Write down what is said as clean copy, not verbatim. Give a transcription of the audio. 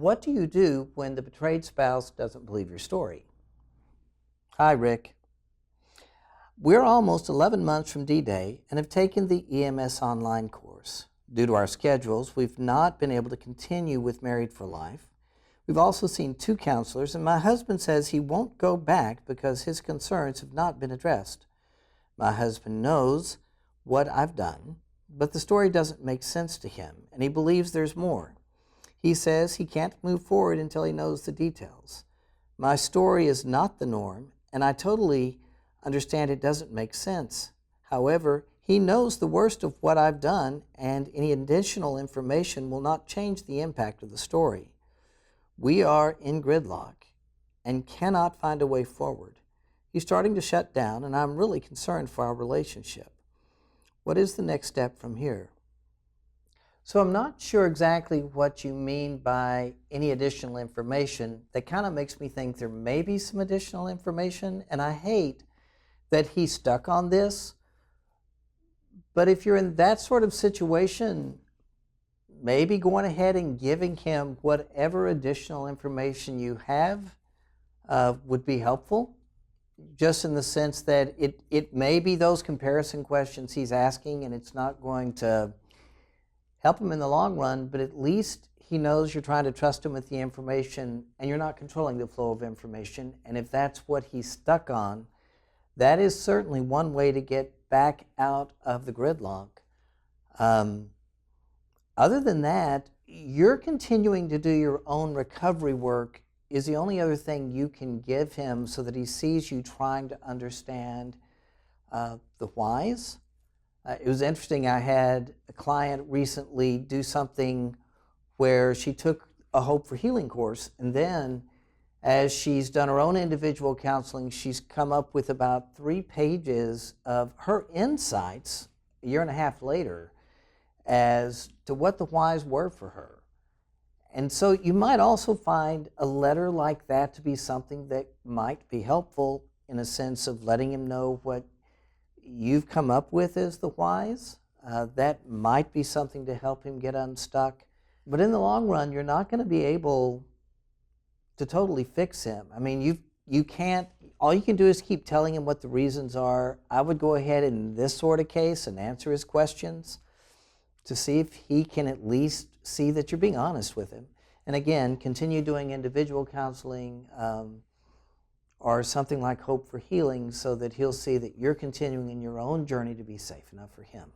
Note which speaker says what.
Speaker 1: what do you do when the betrayed spouse doesn't believe your story? Hi, Rick. We're almost 11 months from D-Day and have taken the EMS online course. Due to our schedules, we've not been able to continue with Married for Life. We've also seen 2 counselors, and my husband says he won't go back because his concerns have not been addressed. My husband knows what I've done, but the story doesn't make sense to him, and he believes there's more. He says he can't move forward until he knows the details. My story is not the norm, and I totally understand it doesn't make sense. However, he knows the worst of what I've done, and any additional information will not change the impact of the story. We are in gridlock and cannot find a way forward. He's starting to shut down, and I'm really concerned for our relationship. What is the next step from here? So I'm not sure exactly what you mean by any additional information. That kind of makes me think there may be some additional information, and I hate that he's stuck on this. But if you're in that sort of situation, maybe going ahead and giving him whatever additional information you have would be helpful, just in the sense that it may be those comparison questions he's asking, and it's not going to help him in the long run, but at least he knows you're trying to trust him with the information and you're not controlling the flow of information. And if that's what he's stuck on, that is certainly one way to get back out of the gridlock. Other than that, you're continuing to do your own recovery work is the only other thing you can give him so that he sees you trying to understand the whys. It was interesting, I had a client recently do something where she took a Hope for Healing course, and then as she's done her own individual counseling, she's come up with about 3 pages of her insights a year and a half later as to what the whys were for her. And so you might also find a letter like that to be something that might be helpful in a sense of letting him know what you've come up with as the whys. That might be something to help him get unstuck. But in the long run, you're not going to be able to totally fix him. I mean, you can't, all you can do is keep telling him what the reasons are. I would go ahead in this sort of case and answer his questions to see if he can at least see that you're being honest with him. And again, continue doing individual counseling or something like Hope for Healing so that he'll see that you're continuing in your own journey to be safe enough for him.